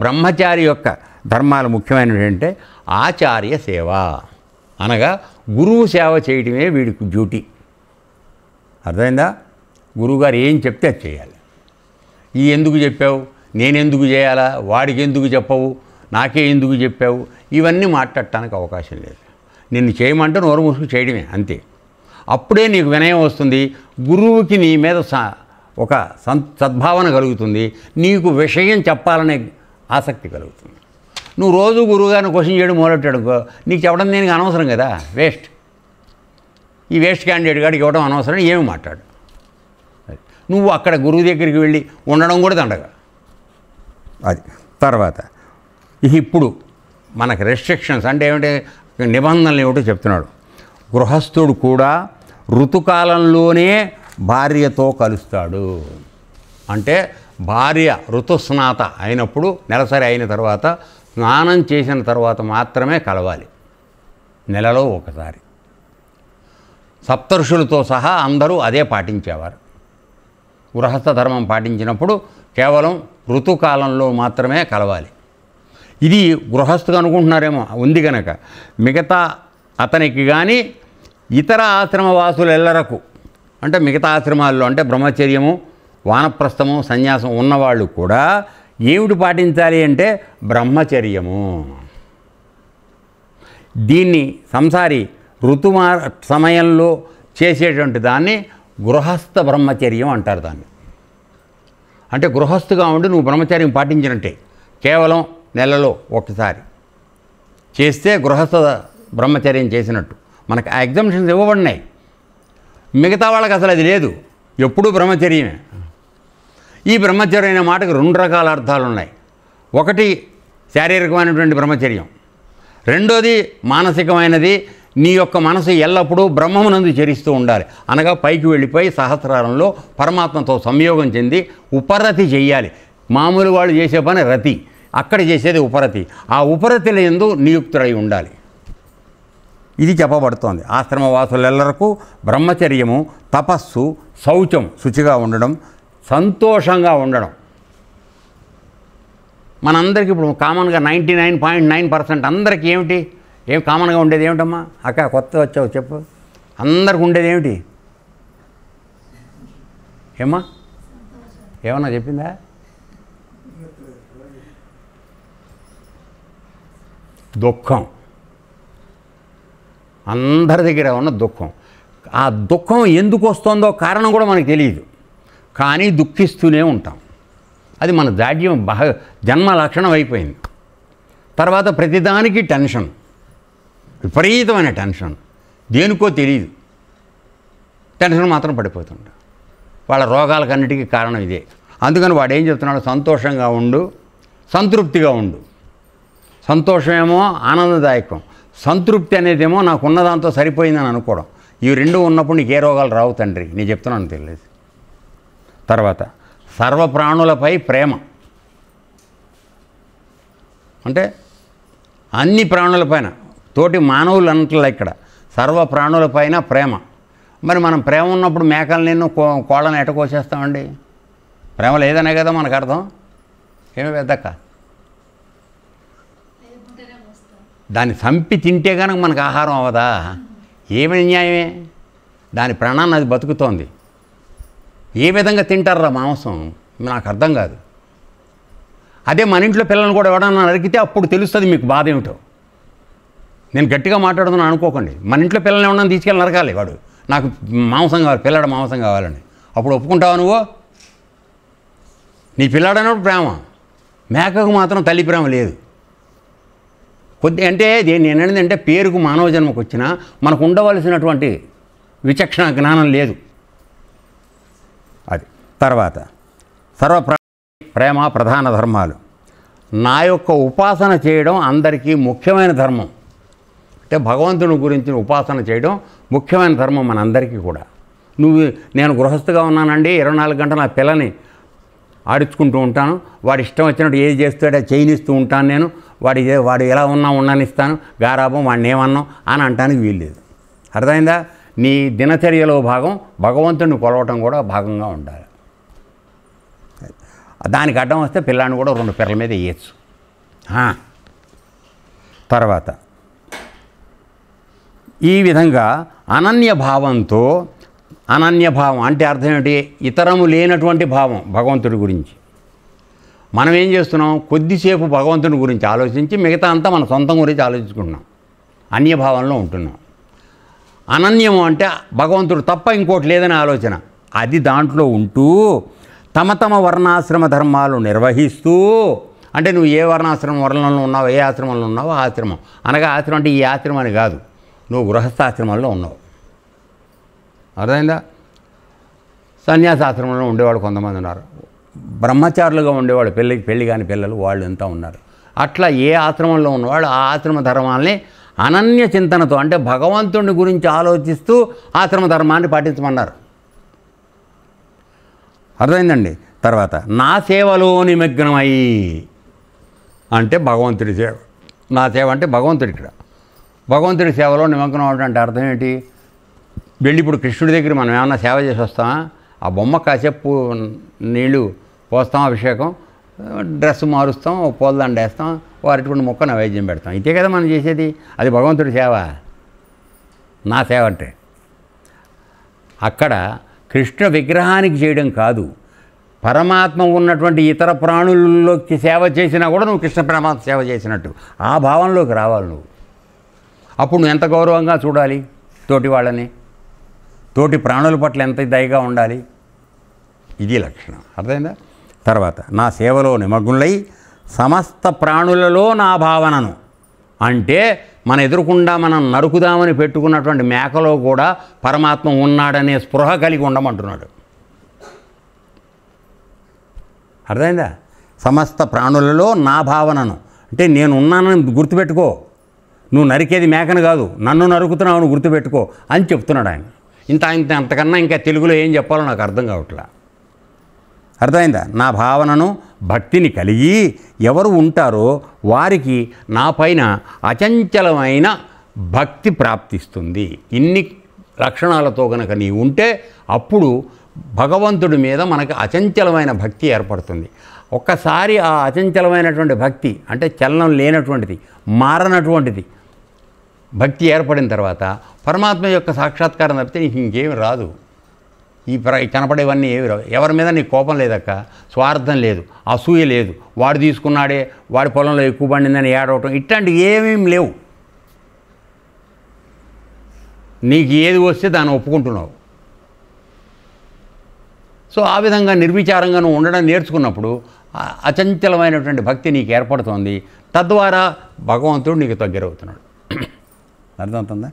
బ్రహ్మచారి యొక్క ధర్మాలు ముఖ్యమైనవి ఏంటంటే ఆచార్య సేవ, అనగా గురువు సేవ చేయడమే వీడికి డ్యూటీ. అర్థమైందా? గురువుగారు ఏం చెప్తే అది చేయాలి. ఈ ఎందుకు చెప్పావు, నేనెందుకు చేయాలా, వాడికి ఎందుకు చెప్పవు, నాకే ఎందుకు చెప్పావు, ఇవన్నీ మాట్లాడటానికి అవకాశం లేదు. నిన్ను చేయమంటే నోరు మూసుకు చేయడమే అంతే. అప్పుడే నీకు వినయం వస్తుంది, గురువుకి నీ మీద ఒక సద్భావన కలుగుతుంది, నీకు విషయం చెప్పాలనే ఆసక్తి కలుగుతుంది. నువ్వు రోజు గురువుగారిని క్వశ్చన్ చేయడం మొదలెట్టాడు, నీకు చెప్పడం దేనికి అనవసరం కదా, వేస్ట్. ఈ వేస్ట్ క్యాండిడేట్ గాడికి ఇవ్వడం అనవసరం, ఏమి మాట్లాడు. నువ్వు అక్కడ గురువు దగ్గరికి వెళ్ళి ఉండడం కూడా దండగా. అది తర్వాత ఇప్పుడు మనకు రెస్ట్రిక్షన్స్ అంటే ఏమిటంటే నిబంధనలు ఏమిటో చెప్తున్నాడు. గృహస్థుడు కూడా ఋతుకాలంలోనే భార్యతో కలుస్తాడు. అంటే భార్య ఋతుస్నాత అయినప్పుడు, నెలసరి అయిన తర్వాత, స్నానం చేసిన తర్వాత మాత్రమే కలవాలి, నెలలో ఒకసారి. సప్తఋషులతో సహా అందరూ అదే పాటించేవారు. గృహస్థ ధర్మం పాటించినప్పుడు కేవలం ఋతుకాలంలో మాత్రమే కలవాలి. ఇది గృహస్థుగా అనుకుంటున్నారేమో, ఉంది కనుక మిగతా అతనికి కానీ ఇతర ఆశ్రమవాసులెల్లరకు, అంటే మిగతా ఆశ్రమాల్లో అంటే బ్రహ్మచర్యము, వానప్రస్థము, సన్యాసం ఉన్నవాళ్ళు కూడా ఏమిటి పాటించాలి అంటే బ్రహ్మచర్యము. దీన్ని సంసారి సమయంలో చేసేటువంటి దాన్ని గృహస్థ బ్రహ్మచర్యం అంటారు. దాన్ని అంటే గృహస్థుగా ఉండి నువ్వు బ్రహ్మచర్యం పాటించినట్టే, కేవలం నెలలో ఒకసారి చేస్తే గృహస్థ బ్రహ్మచర్యం చేసినట్టు. మనకు ఆ ఎగ్జామ్షన్స్ ఇవ్వబడినాయి, మిగతా వాళ్ళకి అసలు అది లేదు, ఎప్పుడూ బ్రహ్మచర్యమే. ఈ బ్రహ్మచర్యం అనే మాటకు రెండు రకాల అర్థాలు ఉన్నాయి. ఒకటి శారీరకమైనటువంటి బ్రహ్మచర్యం, రెండోది మానసికమైనది. నీ యొక్క మనసు ఎల్లప్పుడూ బ్రహ్మమునందు చరిస్తూ ఉండాలి, అనగా పైకి వెళ్ళిపోయి సహస్రారంలో పరమాత్మతో సంయోగం చెంది ఉపరతి చెయ్యాలి. మామూలు వాళ్ళు చేసే పని రతి, అక్కడ చేసేది ఉపరతి. ఆ ఉపరతిల యందు నియుక్తుడై ఉండాలి. ఇది చెప్పబడుతోంది. ఆశ్రమవాసులెల్లరకు బ్రహ్మచర్యము, తపస్సు, శౌచం, శుచిగా ఉండడం, సంతోషంగా ఉండడం. మనందరికీ ఇప్పుడు కామన్గా 99.9% అందరికీ ఏమిటి, ఏం కామన్గా ఉండేది ఏమిటమ్మా? అక్క కొత్త వచ్చావు చెప్పు, అందరికి ఉండేది ఏమిటి? ఏమ్మా, ఏమన్నా చెప్పిందా? దుఃఖం. అందరి దగ్గర ఉన్న దుఃఖం. ఆ దుఃఖం ఎందుకు వస్తుందో కారణం కూడా మనకు తెలియదు, కానీ దుఃఖిస్తూనే ఉంటాం. అది మన జాడ్యం, జన్మ లక్షణం అయిపోయింది. తర్వాత ప్రతిదానికి టెన్షన్, విపరీతమైన టెన్షన్, దేనికో తెలియదు, టెన్షన్ మాత్రం పడిపోతుంటాం. వాళ్ళ రోగాలకన్నిటికీ కారణం ఇదే. అందుకని వాడు ఏం చెప్తున్నాడు, సంతోషంగా ఉండు, సంతృప్తిగా ఉండు. సంతోషమేమో ఆనందదాయకం, సంతృప్తి అనేదేమో నాకు ఉన్నదాంతో సరిపోయిందని అనుకోవడం. ఇవి రెండు ఉన్నప్పుడు నీకు ఏ రోగాలు రావు తండ్రి, నేను చెప్తున్నాను తెలియదు. తర్వాత సర్వప్రాణులపై ప్రేమ, అంటే అన్ని ప్రాణులపైన, తోటి మానవులు అంటలే ఇక్కడ, సర్వప్రాణులపైన ప్రేమ. మరి మనం ప్రేమ ఉన్నప్పుడు మేకలు నిన్ను కోళ్ళని ఎట కోసేస్తామండి? ప్రేమ లేదనే కదా మనకు అర్థం. ఏమి పెద్దక్క, దాన్ని చంపి తింటే కనుక మనకు ఆహారం అవ్వదా? ఏమి న్యాయమే? దాని ప్రాణాన్ని అది బతుకుతోంది. ఏ విధంగా తింటారా మాంసం? నాకు అర్థం కాదు. అదే మన ఇంట్లో పిల్లల్ని కూడా ఎవడన్నా నరికితే అప్పుడు తెలుస్తుంది మీకు బాధ ఏమిటో. నేను గట్టిగా మాట్లాడుతున్నాను అనుకోకండి. మన ఇంట్లో పిల్లల్ని ఎవడన్నా తీసుకెళ్ళి నరకాలి, వాడు నాకు మాంసం కావాలి, పిల్లడ మాంసం కావాలని. అప్పుడు ఒప్పుకుంటావా నువ్వు? నీ పిల్లాడన్నప్పుడు ప్రేమ, మేకకు మాత్రం తల్లి ప్రేమ లేదు. కొద్ది అంటే నేను ఏంటంటే పేరుకు మానవ జన్మకు వచ్చినా మనకు ఉండవలసినటువంటి విచక్షణ జ్ఞానం లేదు. అది తర్వాత ప్రేమ ప్రధాన ధర్మాలు. నా యొక్క ఉపాసన చేయడం అందరికీ ముఖ్యమైన ధర్మం. అంటే భగవంతుని గురించి ఉపాసన చేయడం ముఖ్యమైన ధర్మం మనందరికీ కూడా. నేను గృహస్థుగా ఉన్నానండి, 24 గంటలు నా పిల్లని ఆడించుకుంటూ ఉంటాను, వాడు ఇష్టం వచ్చినట్టు ఏది చేస్తాడో చేయనిస్తూ ఉంటాను, నేను వాడు ఎలా ఉండనిస్తాను, గారాబం వాడిని ఏమన్నాం అని అంటానికి వీల్లేదు. అర్థమైందా? నీ దినచర్యలో భాగం భగవంతుడిని కొలవటం కూడా భాగంగా ఉండాలి. దానికి అడ్డం వస్తే పిల్లాన్ని కూడా 2 పిల్లల మీద వేయచ్చు. తర్వాత ఈ విధంగా అనన్యభావంతో, అనన్యభావం అంటే అర్థం ఏంటి? ఇతరము లేనటువంటి భావం భగవంతుడి గురించి. మనం ఏం చేస్తున్నాం? కొద్దిసేపు భగవంతుడి గురించి ఆలోచించి మిగతా అంతా మన సొంతం గురించి ఆలోచించుకుంటున్నాం, అన్యభావంలో ఉంటున్నాం. అనన్యము అంటే భగవంతుడు తప్ప ఇంకోటి లేదని ఆలోచన. అది దాంట్లో ఉంటూ తమ తమ వర్ణాశ్రమ ధర్మాలు నిర్వహిస్తూ, అంటే నువ్వు ఏ వర్ణంలో ఉన్నావు, ఏ ఆశ్రమంలో ఉన్నావో ఆ ఆశ్రమం, అనగా ఆశ్రమం అంటే ఈ ఆశ్రమం అని కాదు, నువ్వు గృహస్థాశ్రమంలో ఉన్నావు. అర్థమైందా? సన్యాసాశ్రమంలో ఉండేవాళ్ళు కొంతమంది ఉన్నారు, బ్రహ్మచారులుగా ఉండేవాళ్ళు, పెళ్ళి కాని పిల్లలు వాళ్ళు ఎంత ఉన్నారు. అట్లా ఏ ఆశ్రమంలో ఉన్నవాళ్ళు ఆ ఆశ్రమ ధర్మాల్ని అనన్య చింతనతో, అంటే భగవంతుని గురించి ఆలోచిస్తూ ఆశ్రమ ధర్మాన్ని పాటించమన్నారు. అర్థమైందండి? తర్వాత నా సేవలో నిమగ్నమై, అంటే భగవంతుడి సేవ. నా సేవ అంటే భగవంతుడి, ఇక్కడ భగవంతుడి సేవలో నిమగ్నం అవడం అంటే అర్థం ఏంటి? వెళ్ళి ఇప్పుడు కృష్ణుడి దగ్గర మనం ఏమన్నా సేవ చేసి వస్తామా? ఆ బొమ్మ కాసేపు నీళ్ళు పోస్తాం, అభిషేకం, డ్రెస్ మారుస్తాం, పూలదండ వేస్తాం, అరటిపండు మొక్క నైవేద్యం పెడతాం, ఇదే కదా మనం చేసేది. అది భగవంతుడి సేవ. నా సేవ అంటే అక్కడ కృష్ణ విగ్రహానికి చేయడం కాదు, పరమాత్మ ఉన్నటువంటి ఇతర ప్రాణుల్లోకి సేవ చేసినా కూడా నువ్వు కృష్ణ పరమాత్మ సేవ చేసినట్టు ఆ భావంలోకి రావాలి నువ్వు. అప్పుడు నువ్వు ఎంత గౌరవంగా చూడాలి తోటి వాళ్ళని, తోటి ప్రాణుల పట్ల ఎంత దయగా ఉండాలి. ఇది లక్షణం. అర్థమైందా? తర్వాత నా సేవలో నిమగ్నులై సమస్త ప్రాణులలో నా భావనను, అంటే మన ఎదురుకుండా మనం నరుకుదామని పెట్టుకున్నటువంటి మేకలో కూడా పరమాత్మ ఉన్నాడనే స్పృహ కలిగి ఉండమంటున్నాడు. అర్థమైందా? సమస్త ప్రాణులలో నా భావనను, అంటే నేను ఉన్నానని గుర్తుపెట్టుకో, నువ్వు నరికేది మేకను కాదు, నన్ను నరుకుతున్నావు నువ్వు గుర్తుపెట్టుకో అని చెప్తున్నాడు ఆయన. అంతకన్నా ఇంకా తెలుగులో ఏం చెప్పాలో నాకు అర్థం కావట్లా. అర్థమైందా? నా భావనను, భక్తిని కలిగి ఎవరు ఉంటారో వారికి నా పైన అచంచలమైన భక్తి ప్రాప్తిస్తుంది. ఇన్ని లక్షణాలతో కనుక నీ ఉంటే అప్పుడు భగవంతుడి మీద మనకు అచంచలమైన భక్తి ఏర్పడుతుంది. ఒక్కసారి ఆ అచంచలమైనటువంటి భక్తి, అంటే చలనం లేనటువంటిది, మారనటువంటిది భక్తి ఏర్పడిన తర్వాత పరమాత్మ యొక్క సాక్షాత్కారం తప్పితే నీకు ఇంకేమి రాదు. ఈ కనపడేవన్నీ ఏమి రావు. ఎవరి మీద నీకు కోపం లేదక్క, స్వార్థం లేదు, అసూయ లేదు, వాడు తీసుకున్నాడే, వాడి పొలంలో ఎక్కువ పండిందని ఏడవటం, ఇట్లాంటివి ఏమేమి లేవు. నీకు ఏది వస్తే దాన్ని ఒప్పుకుంటున్నావు. సో ఆ విధంగా నిర్విచారంగా నువ్వు ఉండడం నేర్చుకున్నప్పుడు అచంచలమైనటువంటి భక్తి నీకు ఏర్పడుతోంది. తద్వారా భగవంతుడు నీకు దగ్గరవుతున్నాడు. అర్థమవుతుందా?